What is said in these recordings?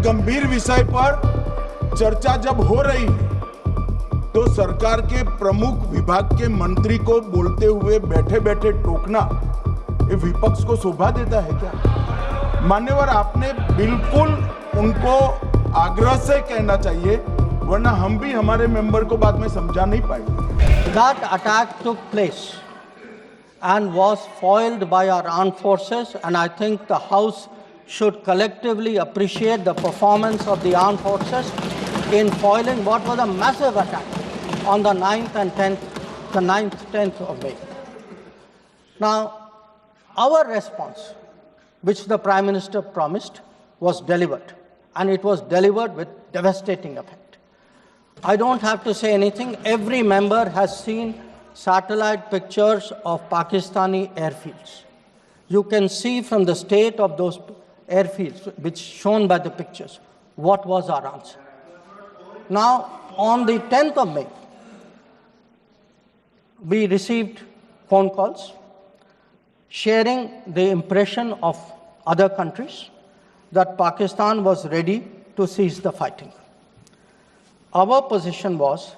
गंभीर विषय पर चर्चा जब हो रही है तो सरकार के प्रमुख विभाग के मंत्री को बोलते हुए बैठे बैठे टोकना ये विपक्ष को शोभा देता है क्या? मान्यवर, आपने बिल्कुल उनको आग्रह से कहना चाहिए, वरना हम भी हमारे मेंबर को बाद में समझा नहीं पाएंगे। That attack took place and was foiled by our armed forces, and I think the House should collectively appreciate the performance of the armed forces in foiling what was a massive attack on the 9th and 10th of May. Now, our response, which the Prime Minister promised, was delivered, and it was delivered with devastating effect. I don't have to say anything. Every member has seen satellite pictures of Pakistani airfields. You can see from the state of those airfields, which shown by the pictures, what was our answer. Now, on the 10th of May, we received phone calls sharing the impression of other countries that Pakistan was ready to cease the fighting. Our position was,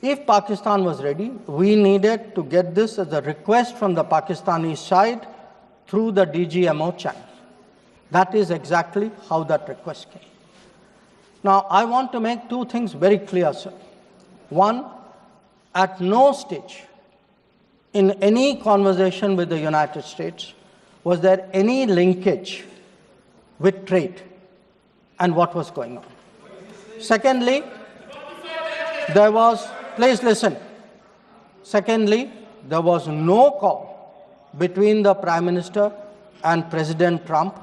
if Pakistan was ready, we needed to get this as a request from the Pakistani side through the DGMO channel. That is exactly how that request came. Now, I want to make two things very clear, sir. One, at no stage in any conversation with the United States was there any linkage with trade and what was going on. Secondly, there was, please listen. Secondly, there was no call between the Prime Minister and President Trump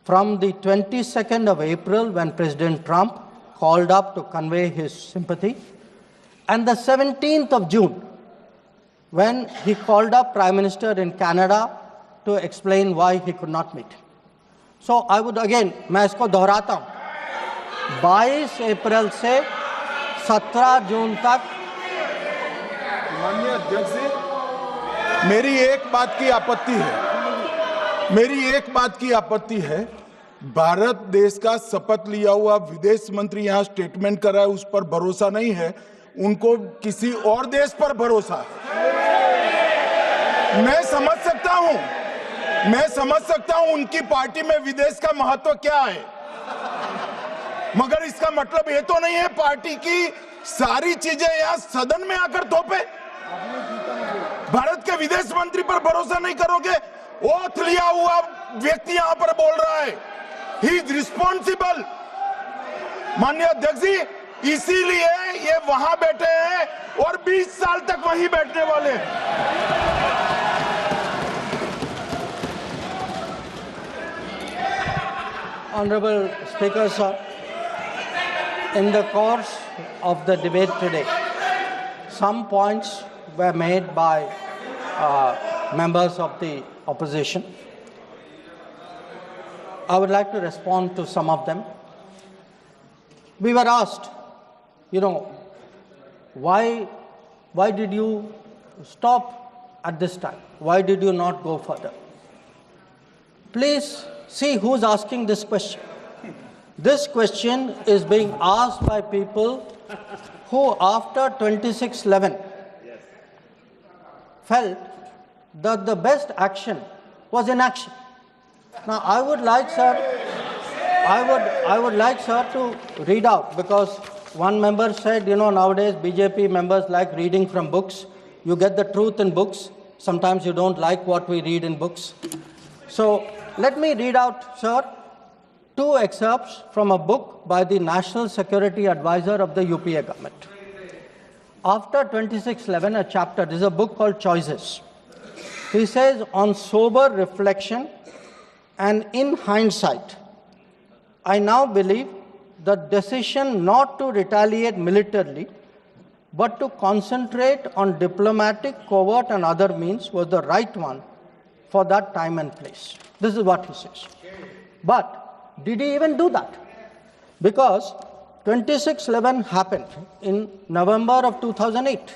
from the 22nd of April, when President Trump called up to convey his sympathy, and the 17th of June, when he called up Prime Minister in Canada to explain why he could not meet. So I would again, मैं इसको दोहराता हूँ, 22 अप्रैल से 17 जून तक। माननीय अध्यक्ष जी, मेरी एक बात की आपत्ति है, भारत देश का शपथ लिया हुआ विदेश मंत्री यहाँ स्टेटमेंट कर रहा है, उस पर भरोसा नहीं है, उनको किसी और देश पर भरोसा है। मैं समझ सकता हूं उनकी पार्टी में विदेश का महत्व क्या है, मगर इसका मतलब ये तो नहीं है पार्टी की सारी चीजें यहाँ सदन में आकर थोपे। भारत के विदेश मंत्री पर भरोसा नहीं करोगे? ओथ लिया हुआ व्यक्ति यहाँ पर बोल रहा है, ही इज रिस्पॉन्सिबल। माननीय अध्यक्ष जी, इसीलिए ये वहां बैठे हैं और 20 साल तक वहीं बैठने वाले हैं। Honorable Speaker, sir, in the course of the debate today, some points were made by members of the opposition. I would like to respond to some of them. We were asked, why did you stop at this time? Why did you not go further? Please see who's asking this question. This question is being asked by people who, after 26/11, felt that the best action was inaction. Now, I would like, sir, to read out, because one member said, nowadays BJP members like reading from books. You get the truth in books. Sometimes you don't like what we read in books. So let me read out, sir, two excerpts from a book by the National Security Advisor of the UPA government. After 26/11, a chapter, this is a book called Choices. He says, on sober reflection and in hindsight, I now believe the decision not to retaliate militarily, but to concentrate on diplomatic, covert and other means was the right one for that time and place. This is what he says. But did he even do that? Because 26/11 happened in November of 2008.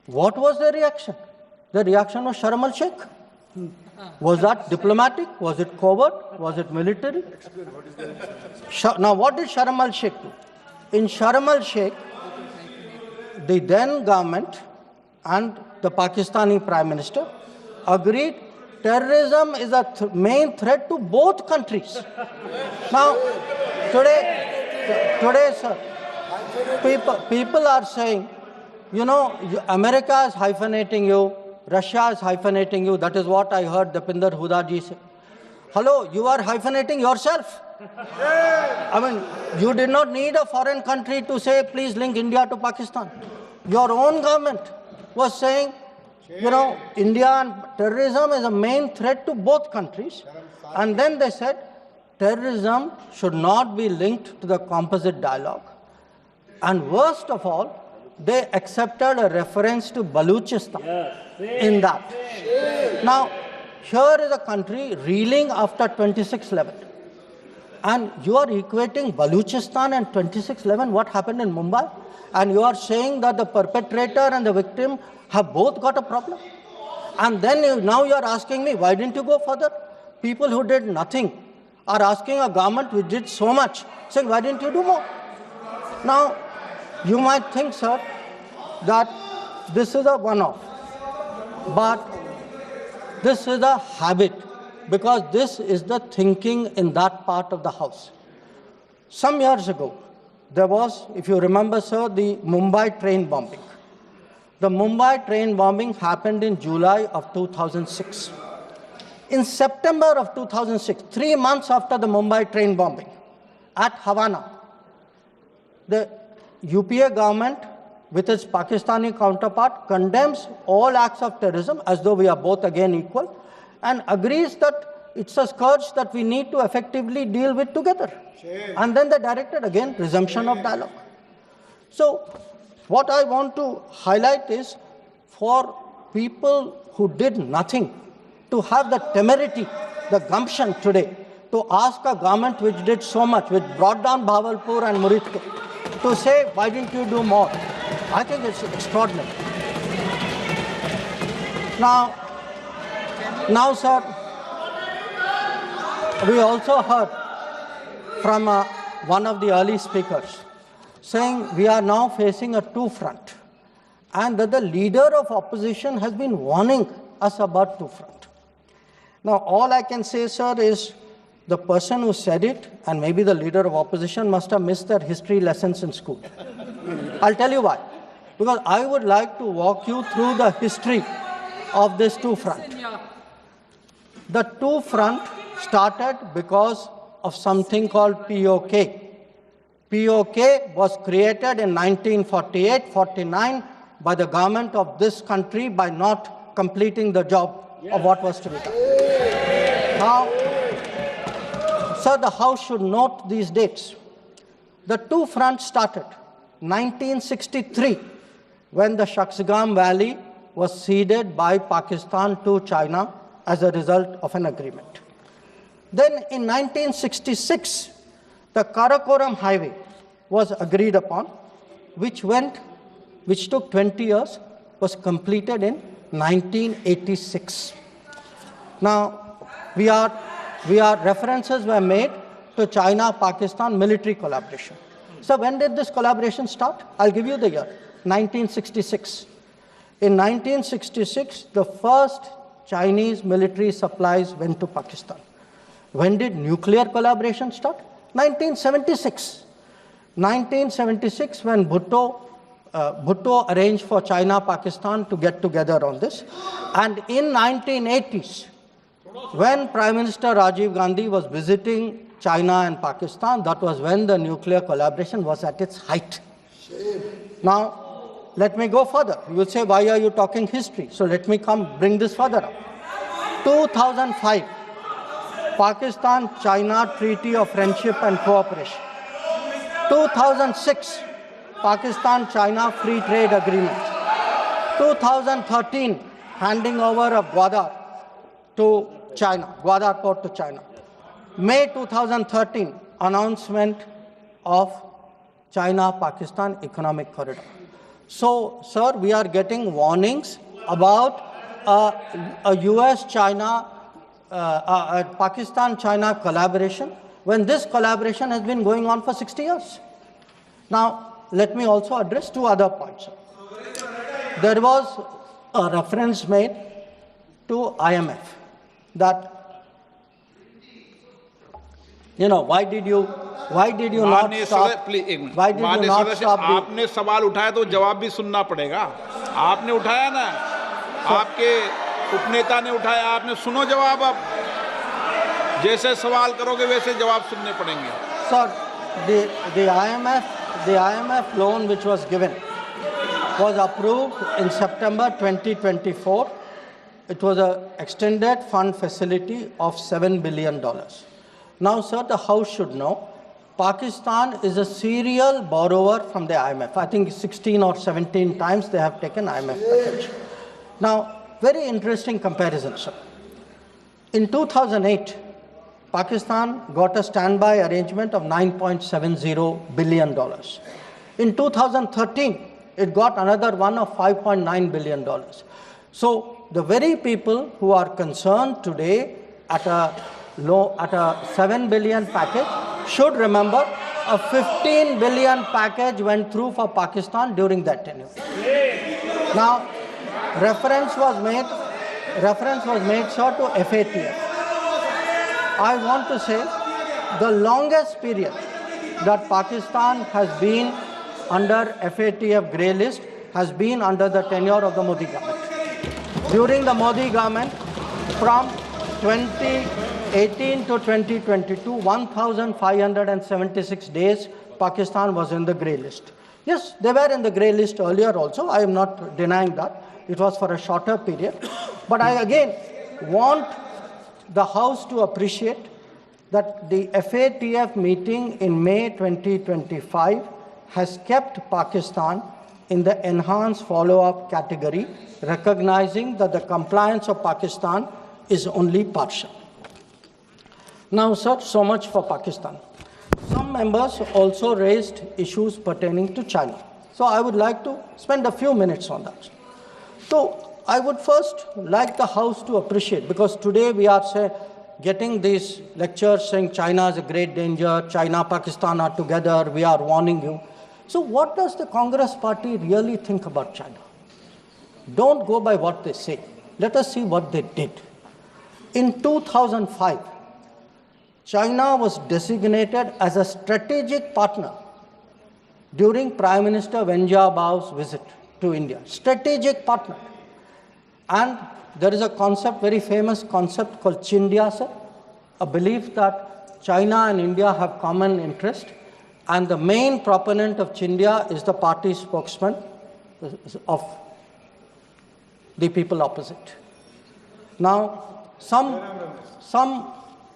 What was the reaction? The reaction was Sharm el-Sheikh. Was that diplomatic? Was it covert? Was it military? Now, what did Sharm el-Sheikh do? In Sharm el-Sheikh, the then government and the Pakistani Prime Minister agreed terrorism is a main threat to both countries. Now, today, sir, people are saying, you know, America is hyphenating you, Russia is hyphenating you. That is what I heard Deepinder Huda ji say. Hello, you are hyphenating yourself. I mean, you did not need a foreign country to say, please link India to Pakistan. Your own government was saying, you know, India and terrorism is a main threat to both countries. And then they said, terrorism should not be linked to the composite dialogue. And worst of all, they accepted a reference to Baluchistan in that. Now, here is a country reeling after 26/11. And you are equating Baluchistan and 26/11, what happened in Mumbai? And you are saying that the perpetrator and the victim have both got a problem. And then now you are asking me, why didn't you go further? People who did nothing are asking a government which did so much, saying, why didn't you do more? Now, you might think, sir, that this is a one-off. But this is a habit, because this is the thinking in that part of the house. Some years ago, there was, if you remember, sir, the Mumbai train bombing. The Mumbai train bombing happened in July of 2006. In September of 2006, 3 months after the Mumbai train bombing, at Havana, the UPA government, with its Pakistani counterpart, condemns all acts of terrorism as though we are both again equal, and agrees that it's a scourge that we need to effectively deal with together. And then they directed again resumption of dialogue. So what I want to highlight is, for people who did nothing to have the temerity, the gumption today to ask a government which did so much, which brought down Bhavalpur and Muridke, to say, why didn't you do more? I think it's extraordinary. Now, sir, we also heard from one of the early speakers saying we are now facing a two-front, and that the leader of opposition has been warning us about two-front. Now, all I can say, sir, is the person who said it, and maybe the leader of opposition, must have missed their history lessons in school. I'll tell you why. Because I would like to walk you through the history of this two-front. The two-front started because of something called POK. POK was created in 1948-49 by the government of this country by not completing the job of what was to be done. Now, sir, the House should note these dates. The two-front started 1963, when the Shaksgam Valley was ceded by Pakistan to China as a result of an agreement. Then in 1966, the Karakoram Highway was agreed upon, which took 20 years, was completed in 1986. Now, references were made to China-Pakistan military collaboration. So when did this collaboration start? I'll give you the year, 1966. In 1966, the first Chinese military supplies went to Pakistan. When did nuclear collaboration start? 1976. 1976, when Bhutto arranged for China-Pakistan to get together on this. And in 1980s, when Prime Minister Rajiv Gandhi was visiting China and Pakistan, that was when the nuclear collaboration was at its height. Now, let me go further. You will say, why are you talking history? So let me bring this further up. 2005, Pakistan-China Treaty of Friendship and Cooperation. 2006, Pakistan-China Free Trade Agreement. 2013, handing over of Gwadar to China, Gwadar port to China. May 2013, announcement of China-Pakistan Economic Corridor. So, sir, we are getting warnings about a US-China, Pakistan-China collaboration when this collaboration has been going on for 60 years? Now, let me also address two other points. There was a reference made to IMF that, why did you not stop? Why did you not stop? आपने सवाल उठाया तो जवाब भी सुनना पड़ेगा. आपने उठाया ना, आपके उपनेता ने उठाया, आपने सुनो जवाब. अब जैसे सवाल करोगे वैसे जवाब सुनने पड़ेंगे. Sir, the IMF loan which was given was approved in September 2024. It was an extended fund facility of $7 billion. Now, sir, the House should know, Pakistan is a serial borrower from the IMF. I think 16 or 17 times they have taken IMF package. Now, very interesting comparison, sir. In 2008, Pakistan got a standby arrangement of $9.70 billion. In 2013, it got another one of $5.9 billion. So the very people who are concerned today at a 7 billion package should remember a 15 billion package went through for Pakistan during that tenure. Now, reference was made, sir, to FATF. I want to say the longest period that Pakistan has been under FATF grey list has been under the tenure of the Modi government. During the Modi government, from 2018 to 2022, 1,576 days, Pakistan was in the grey list. Yes, they were in the grey list earlier also. I am not denying that. It was for a shorter period. But I again want the House to appreciate that the FATF meeting in May 2025 has kept Pakistan in the enhanced follow-up category, recognizing that the compliance of Pakistan is only partial. Now, sir, so much for Pakistan. Some members also raised issues pertaining to China. So I would like to spend a few minutes on that. So I would first like the House to appreciate, because today we are getting these lectures saying China is a great danger, China, Pakistan are together, we are warning you. So what does the Congress party really think about China? Don't go by what they say. Let us see what they did. In 2005, China was designated as a strategic partner during Prime Minister Wen Jiabao's visit to India. Strategic partner. And there is a concept, very famous concept called Chindia, sir, a belief that China and India have common interest, and the main proponent of Chindia is the party spokesman of the people opposite. Now, some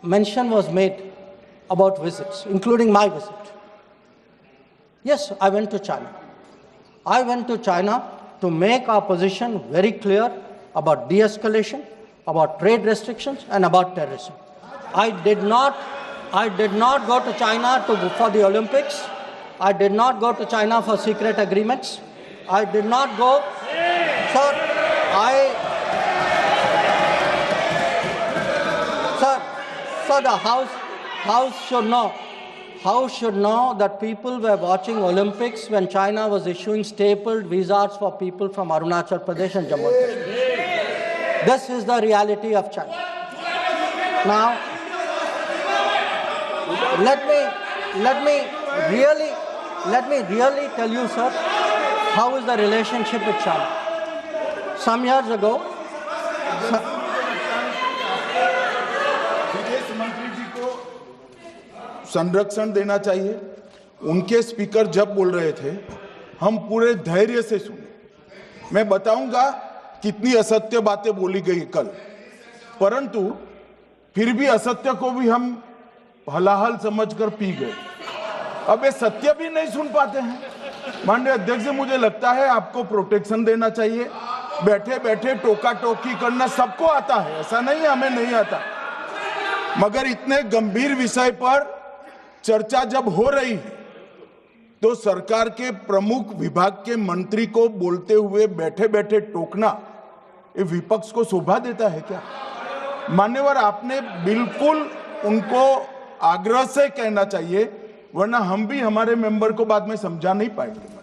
mention was made about visits, including my visit. Yes, I went to China. I went to China to make our position very clear about de-escalation, about trade restrictions, and about terrorism. I did not go to China for the Olympics. I did not go to China for secret agreements. I did not go. Sir, the House should know that people were watching Olympics when China was issuing stapled visas for people from Arunachal Pradesh and Jammu and Kashmir. This is the reality of China. Now, let me really tell you, sir, how is the relationship with China. Some years ago, विदेश मंत्री जी को संरक्षण देना चाहिए. उनके speaker जब बोल रहे थे, हम पूरे धैर्य से सुने. मैं बताऊंगा कितनी असत्य बातें बोली गई कल, परंतु फिर भी असत्य को भी हम हलाहल समझकर पी गए. अब ये सत्य भी नहीं सुन पाते हैं. माननीय अध्यक्ष जी, मुझे लगता है आपको प्रोटेक्शन देना चाहिए. बैठे बैठे टोका टोकी करना सबको आता है, ऐसा नहीं है हमें नहीं आता, मगर इतने गंभीर विषय पर चर्चा जब हो रही है तो सरकार के प्रमुख विभाग के मंत्री को बोलते हुए बैठे बैठे टोकना ये विपक्ष को शोभा देता है क्या? मान्यवर, आपने बिल्कुल उनको आग्रह से कहना चाहिए, वरना हम भी हमारे मेंबर को बाद में समझा नहीं पाएंगे।